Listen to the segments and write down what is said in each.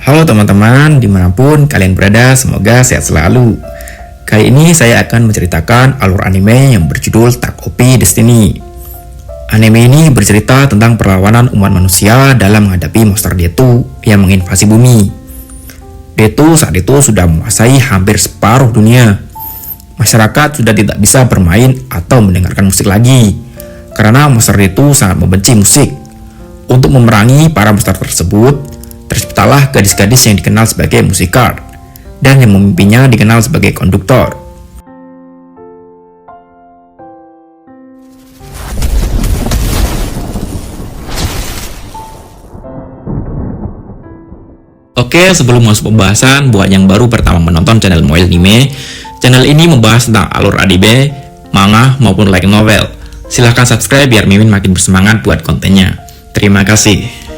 Halo teman-teman, dimanapun kalian berada, semoga sehat selalu. Kali ini saya akan menceritakan alur anime yang berjudul Tag OP Destiny. Anime ini bercerita tentang perlawanan umat manusia dalam menghadapi monster Detu yang menginvasi bumi. Detu saat itu sudah menguasai hampir separuh dunia. Masyarakat sudah tidak bisa bermain atau mendengarkan musik lagi, karena monster Detu sangat membenci musik. Untuk memerangi para monster tersebut, terciptalah gadis-gadis yang dikenal sebagai musikard, dan yang memimpinnya dikenal sebagai konduktor. Oke, sebelum masuk pembahasan, buat yang baru pertama menonton channel Moel Anime, channel ini membahas tentang alur anime, manga, maupun light novel. Silahkan subscribe biar Mimin makin bersemangat buat kontennya. Terima kasih.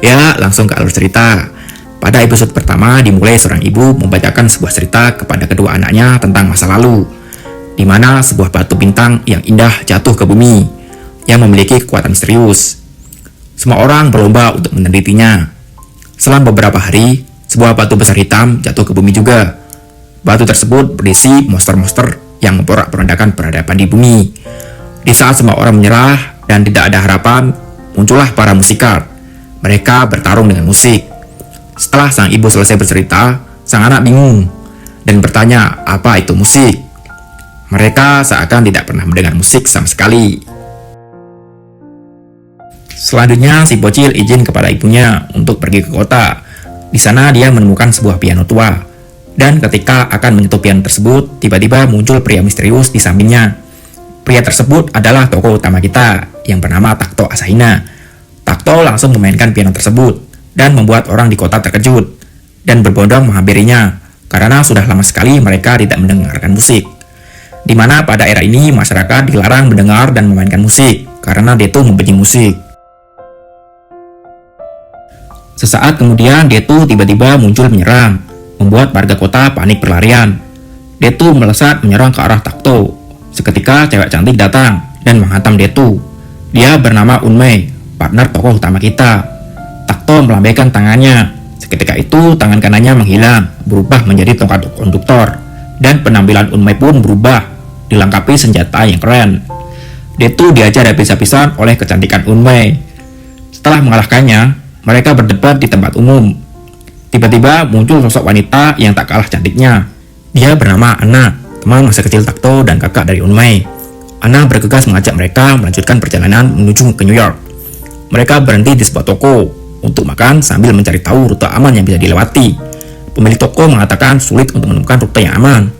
Ya, langsung ke alur cerita. Pada episode pertama dimulai seorang ibu membacakan sebuah cerita kepada kedua anaknya tentang masa lalu, di mana sebuah batu bintang yang indah jatuh ke bumi, yang memiliki kekuatan misterius. Semua orang berlomba untuk menelitinya. Selang beberapa hari, sebuah batu besar hitam jatuh ke bumi juga. Batu tersebut berisi monster-monster yang memporak-porandakan peradaban di bumi. Di saat semua orang menyerah dan tidak ada harapan, muncullah para musikard. Mereka bertarung dengan musik. Setelah sang ibu selesai bercerita, sang anak bingung dan bertanya apa itu musik. Mereka seakan tidak pernah mendengar musik sama sekali. Selanjutnya si bocil izin kepada ibunya untuk pergi ke kota. Di sana dia menemukan sebuah piano tua. Dan ketika akan menyentuh piano tersebut, tiba-tiba muncul pria misterius di sampingnya. Pria tersebut adalah tokoh utama kita yang bernama Takto Asahina. Takto langsung memainkan piano tersebut dan membuat orang di kota terkejut dan berbondong menghampirinya karena sudah lama sekali mereka tidak mendengarkan musik. Di mana pada era ini masyarakat dilarang mendengar dan memainkan musik karena Detu membenci musik. Sesaat kemudian Detu tiba-tiba muncul menyerang, membuat warga kota panik berlarian. Detu melesat menyerang ke arah Takto. Seketika cewek cantik datang dan menghantam Detu. Dia bernama Unmei, partner tokoh utama kita. Takto melambaikan tangannya. Seketika itu tangan kanannya menghilang, berubah menjadi tongkat konduktor, dan penampilan Unmei pun berubah, dilengkapi senjata yang keren. Detu diajar habis-habisan oleh kecantikan Unmei. Setelah mengalahkannya, mereka berdebat di tempat umum. Tiba-tiba muncul sosok wanita yang tak kalah cantiknya. Dia bernama Anna, teman masa kecil Takto dan kakak dari Unmei. Anna bergegas mengajak mereka melanjutkan perjalanan menuju ke New York. Mereka berhenti di sebuah toko untuk makan sambil mencari tahu rute aman yang bisa dilewati. Pemilik toko mengatakan sulit untuk menemukan rute yang aman.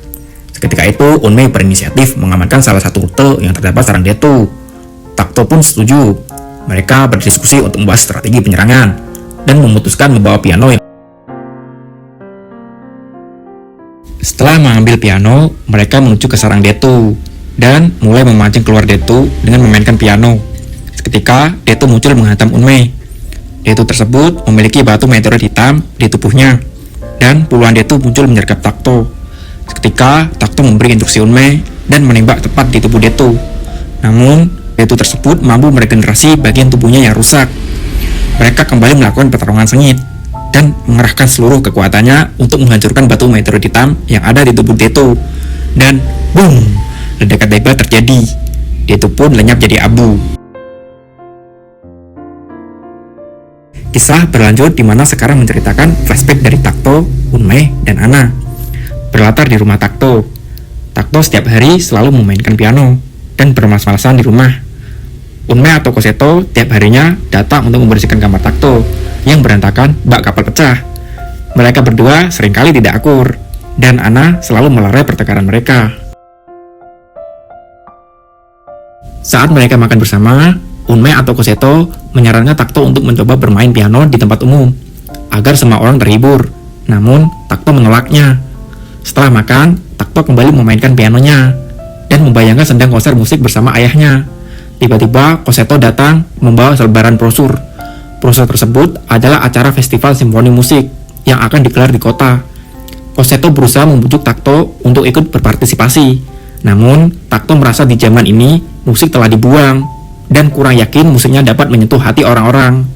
Seketika itu, Unmei berinisiatif mengamankan salah satu rute yang terdapat sarang Detu. Takto pun setuju. Mereka berdiskusi untuk membahas strategi penyerangan dan memutuskan membawa piano. Setelah mengambil piano, mereka menuju ke sarang Detu dan mulai memancing keluar Detu dengan memainkan piano. Ketika Detu muncul menghantam Unmei. Detu tersebut memiliki batu meteorit hitam di tubuhnya, dan puluhan Detu muncul menyergap Takto. Seketika Takto memberi instruksi Unmei dan menembak tepat di tubuh Detu. Namun Detu tersebut mampu meregenerasi bagian tubuhnya yang rusak. Mereka kembali melakukan pertarungan sengit dan mengerahkan seluruh kekuatannya untuk menghancurkan batu meteorit hitam yang ada di tubuh Detu. Dan boom, ledakan hebat terjadi. Detu pun lenyap jadi abu. Kisah berlanjut di mana sekarang menceritakan flashback dari Takto, Unmei, dan Anna. Berlatar di rumah Takto. Takto setiap hari selalu memainkan piano dan bermalas-malasan di rumah. Unmei atau Koseto tiap harinya datang untuk membersihkan kamar Takto yang berantakan bak kapal pecah. Mereka berdua seringkali tidak akur, dan Anna selalu melerai pertengkaran mereka. Saat mereka makan bersama, Unmei atau Koseto menyarankan Takto untuk mencoba bermain piano di tempat umum agar semua orang terhibur. Namun Takto menolaknya. Setelah makan, Takto kembali memainkan pianonya dan membayangkan sedang konser musik bersama ayahnya. Tiba-tiba Koseto datang membawa selebaran brosur. Brosur tersebut adalah acara festival simfoni musik yang akan digelar di kota. Koseto berusaha membujuk Takto untuk ikut berpartisipasi. Namun Takto merasa di zaman ini musik telah dibuang. dan kurang yakin musiknya dapat menyentuh hati orang-orang.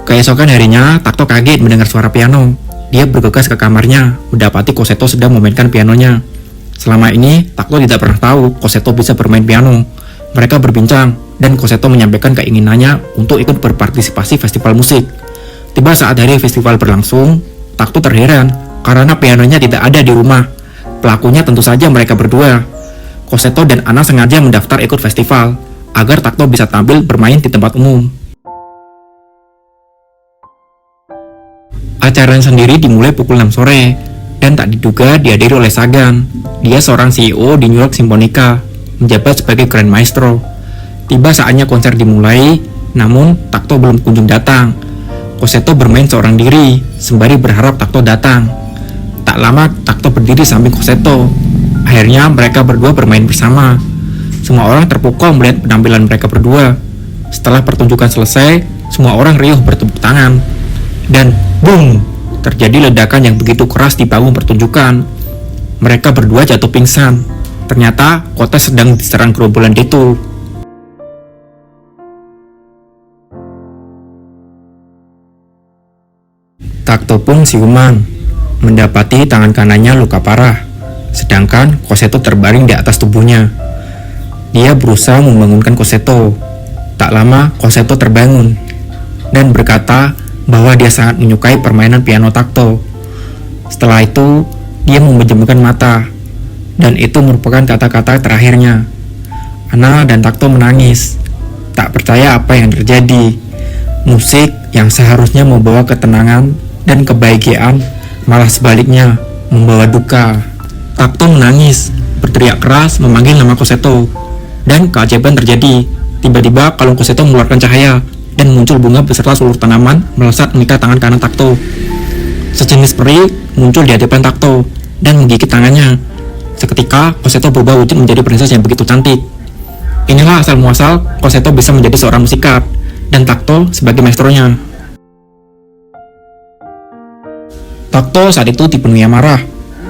Keesokan harinya, Takto kaget mendengar suara piano. Dia bergegas ke kamarnya, mendapati Koseto sedang memainkan pianonya. Selama ini, Takto tidak pernah tahu Koseto bisa bermain piano. Mereka berbincang, dan Koseto menyampaikan keinginannya untuk ikut berpartisipasi festival musik. Tiba saat hari festival berlangsung, Takto terheran karena pianonya tidak ada di rumah. Pelakunya tentu saja mereka berdua. Koseto dan Ana sengaja mendaftar ikut festival agar Takto bisa tampil bermain di tempat umum. Acara sendiri dimulai pukul 6 sore dan tak diduga dihadiri oleh Sagan. Dia seorang CEO di New York Symphonietta, menjabat sebagai Grand Maestro. Tiba saatnya konser dimulai, namun Takto belum kunjung datang. Koseto bermain seorang diri, sembari berharap Takto datang. Tak lama, Takto berdiri samping Koseto. Akhirnya mereka berdua bermain bersama. Semua orang terpukau melihat penampilan mereka berdua. Setelah pertunjukan selesai, semua orang riuh bertepuk tangan. Dan boom! Terjadi ledakan yang begitu keras di panggung pertunjukan. Mereka berdua jatuh pingsan. Ternyata kota sedang diserang gerombolan Deto. Takto pun siuman, mendapati tangan kanannya luka parah, sedangkan Koseto terbaring di atas tubuhnya. Dia berusaha membangunkan Koseto. Tak lama Koseto terbangun dan berkata bahwa dia sangat menyukai permainan piano Takto. Setelah itu, dia memejamkan mata, dan itu merupakan kata-kata terakhirnya. Ana dan Takto menangis, tak percaya apa yang terjadi. Musik yang seharusnya membawa ketenangan dan kebahagiaan malah sebaliknya membawa duka. Takto menangis, berteriak keras memanggil nama Koseto, dan keajaiban terjadi. Tiba-tiba kalung Koseto mengeluarkan cahaya dan muncul bunga beserta seluruh tanaman melesat mengikat tangan kanan Takto. Sejenis peri muncul di hadapan Takto dan menggigit tangannya. Seketika Koseto berubah wujud menjadi princess yang begitu cantik. Inilah asal muasal Koseto bisa menjadi seorang musikat dan Takto sebagai maestronya. Takto saat itu dipenuhi amarah,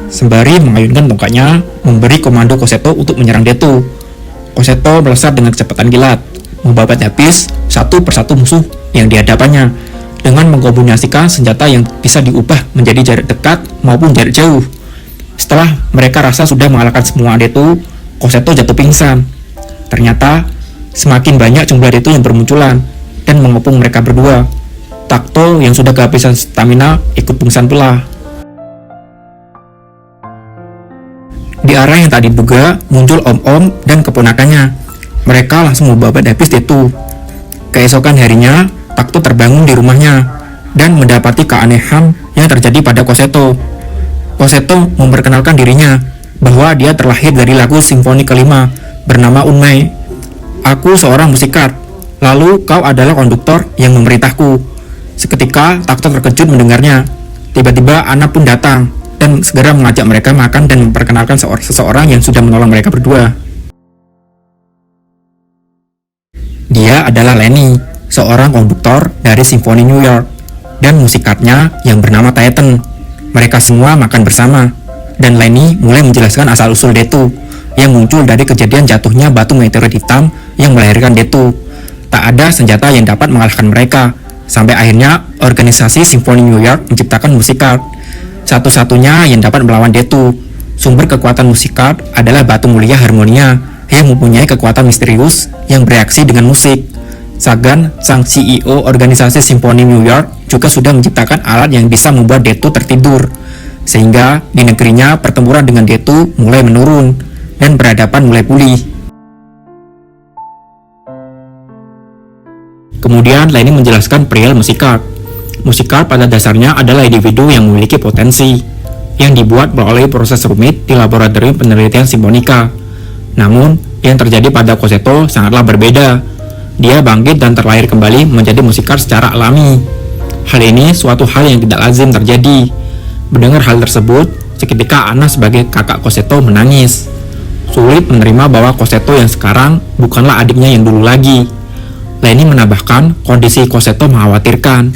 sembari mengayunkan tongkatnya memberi komando Koseto untuk menyerang Deto. Koseto melesat dengan kecepatan kilat, membabat habis satu persatu musuh yang dihadapannya dengan mengkombinasikan senjata yang bisa diubah menjadi jarak dekat maupun jarak jauh. Setelah mereka rasa sudah mengalahkan semua Deto, Koseto jatuh pingsan. Ternyata semakin banyak jumlah Deto yang bermunculan dan mengepung mereka berdua. Takto yang sudah kehabisan stamina ikut pingsan pula. Di arah yang tak diduga muncul om-om dan keponakannya. Mereka langsung membabat habis Deto. Keesokan harinya, Takto terbangun di rumahnya dan mendapati keanehan yang terjadi pada Koseto. Koseto memperkenalkan dirinya bahwa dia terlahir dari lagu simfoni kelima bernama Unmei. Aku seorang musikat, lalu kau adalah konduktor yang memerintahku. Seketika Takto terkejut mendengarnya. Tiba-tiba Ana pun datang dan segera mengajak mereka makan dan memperkenalkan seseorang yang sudah menolong mereka berdua. Dia adalah Lenny, seorang konduktor dari Simfoni New York, dan musikatnya yang bernama Titan. Mereka semua makan bersama, dan Lenny mulai menjelaskan asal-usul Deto yang muncul dari kejadian jatuhnya batu meteorit hitam yang melahirkan Deto. Tak ada senjata yang dapat mengalahkan mereka, sampai akhirnya organisasi Simfoni New York menciptakan musikat, satu-satunya yang dapat melawan Deto. Sumber kekuatan musikat adalah batu mulia Harmonia yang mempunyai kekuatan misterius yang bereaksi dengan musik. Sagan, sang CEO organisasi Simfoni New York, juga sudah menciptakan alat yang bisa membuat Deto tertidur, sehingga di negerinya pertempuran dengan Deto mulai menurun dan peradaban mulai pulih. Kemudian Lenny menjelaskan perihal musikat. Musikat pada dasarnya adalah individu yang memiliki potensi, yang dibuat melalui proses rumit di laboratorium penelitian Symfonica. Namun, yang terjadi pada Koseto sangatlah berbeda. Dia bangkit dan terlahir kembali menjadi musikat secara alami. Hal ini suatu hal yang tidak lazim terjadi. Mendengar hal tersebut, seketika Ana sebagai kakak Koseto menangis. Sulit menerima bahwa Koseto yang sekarang bukanlah adiknya yang dulu lagi. Lenny menambahkan kondisi Koseto mengkhawatirkan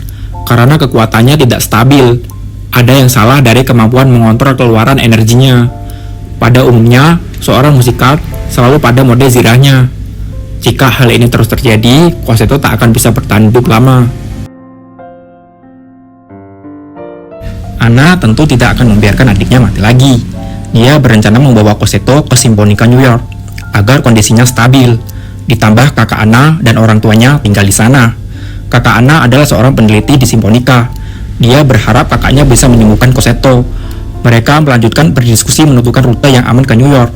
karena kekuatannya tidak stabil. Ada yang salah dari kemampuan mengontrol keluaran energinya. Pada umumnya, seorang musikat selalu pada mode zirahnya. Jika hal ini terus terjadi, Koseto tak akan bisa bertahan hidup lama. Anna tentu tidak akan membiarkan adiknya mati lagi. Dia berencana membawa Koseto ke Simfonika New York agar kondisinya stabil. Ditambah kakak Anna dan orang tuanya tinggal di sana. Kakak Anna adalah seorang peneliti di Simfonika. Dia berharap kakaknya bisa menyembuhkan Koseto. Mereka melanjutkan berdiskusi menentukan rute yang aman ke New York.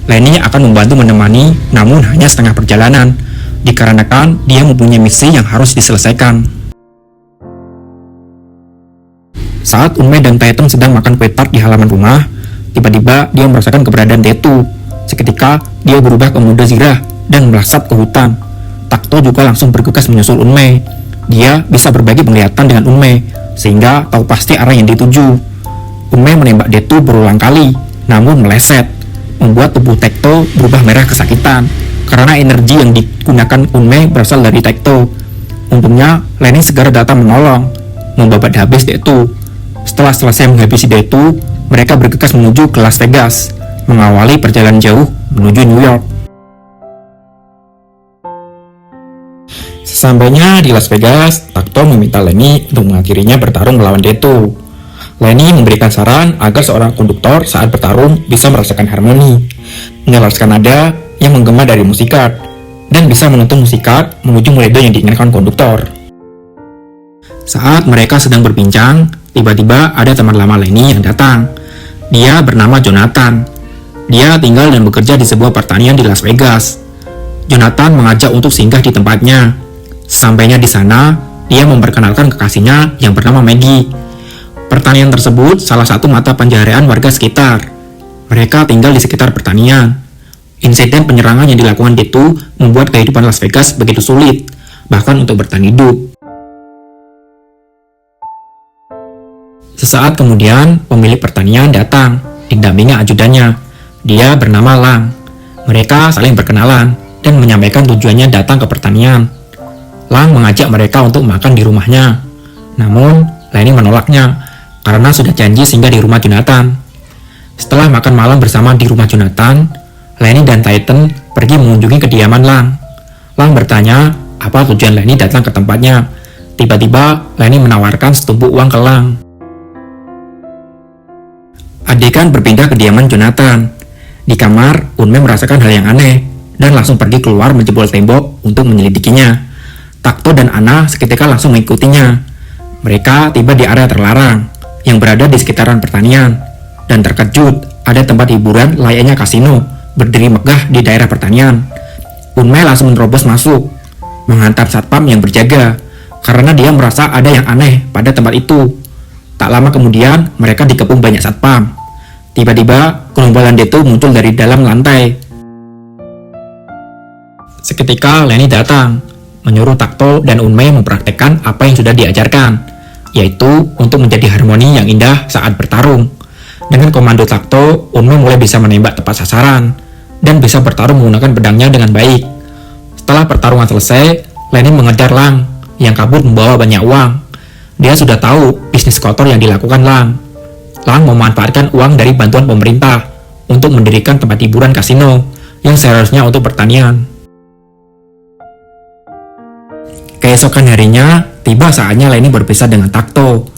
Lenny akan membantu menemani, namun hanya setengah perjalanan, dikarenakan dia mempunyai misi yang harus diselesaikan. Saat Unmei dan Taetung sedang makan kue tart di halaman rumah, tiba-tiba dia merasakan keberadaan Detu. Seketika, dia berubah ke mode zirah dan melesat ke hutan. Takto juga langsung bergegas menyusul Unmei. Dia bisa berbagi penglihatan dengan Unmei, sehingga tahu pasti arah yang dituju. Unmei menembak Detu berulang kali, namun meleset, membuat tubuh Takto berubah merah kesakitan, karena energi yang digunakan Unmei berasal dari Takto. Untungnya, Lenny segera datang menolong, membabat habis Detu. Setelah selesai menghabisi Detu, mereka bergegas menuju ke Las Vegas, mengawali perjalanan jauh menuju New York. Sesampainya di Las Vegas, Takto meminta Lenny untuk mengakhirinya bertarung melawan Detu. Lenny memberikan saran agar seorang konduktor saat bertarung bisa merasakan harmoni, menyelaraskan nada yang menggema dari musikat, dan bisa menuntun musikat menuju melodi yang diinginkan konduktor. Saat mereka sedang berbincang, tiba-tiba ada teman lama Lenny yang datang. Dia bernama Jonathan. Dia tinggal dan bekerja di sebuah pertanian di Las Vegas. Jonathan mengajak untuk singgah di tempatnya. Sampainya di sana, dia memperkenalkan kekasihnya yang bernama Maggie. Pertanian tersebut salah satu mata pencaharian warga sekitar. Mereka tinggal di sekitar pertanian. Insiden penyerangan yang dilakukan Detu membuat kehidupan Las Vegas begitu sulit, bahkan untuk bertahan hidup. Sesaat kemudian, pemilik pertanian datang, didampingi ajudannya. Dia bernama Lang. Mereka saling berkenalan dan menyampaikan tujuannya datang ke pertanian. Lang mengajak mereka untuk makan di rumahnya. Namun, Lenny menolaknya karena sudah janji singgah di rumah Jonathan. Setelah makan malam bersama di rumah Jonathan, Lenny dan Titan pergi mengunjungi kediaman Lang. Lang bertanya apa tujuan Lenny datang ke tempatnya. Tiba-tiba, Lenny menawarkan setumpuk uang ke Lang. Adegan berpindah ke kediaman Jonathan. Di kamar, Unmei merasakan hal yang aneh dan langsung pergi keluar menjebol tembok untuk menyelidikinya. Takto dan Anna seketika langsung mengikutinya. Mereka tiba di area terlarang yang berada di sekitaran pertanian dan terkejut ada tempat hiburan layaknya kasino berdiri megah di daerah pertanian. Unmei langsung menerobos masuk, menghantam satpam yang berjaga karena dia merasa ada yang aneh pada tempat itu. Tak lama kemudian, mereka dikepung banyak satpam. Tiba-tiba, gerombolan Detu muncul dari dalam lantai. Seketika, Lenny datang, menyuruh Takto dan Unmei mempraktekkan apa yang sudah diajarkan, yaitu untuk menjadi harmoni yang indah saat bertarung. Dengan komando Takto, Unmei mulai bisa menembak tepat sasaran, dan bisa bertarung menggunakan pedangnya dengan baik. Setelah pertarungan selesai, Lenny mengejar Lang, yang kabur membawa banyak uang. Dia sudah tahu bisnis kotor yang dilakukan Lang. Lang memanfaatkan uang dari bantuan pemerintah untuk mendirikan tempat hiburan kasino yang seharusnya untuk pertanian. Keesokan harinya, tiba saatnya Lenny berpisah dengan Takto.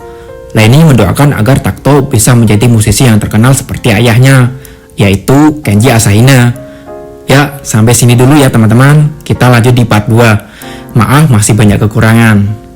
Lenny mendoakan agar Takto bisa menjadi musisi yang terkenal seperti ayahnya, yaitu Kenji Asahina. Ya, sampai sini dulu ya teman-teman. Kita lanjut di part 2. Maaf masih banyak kekurangan.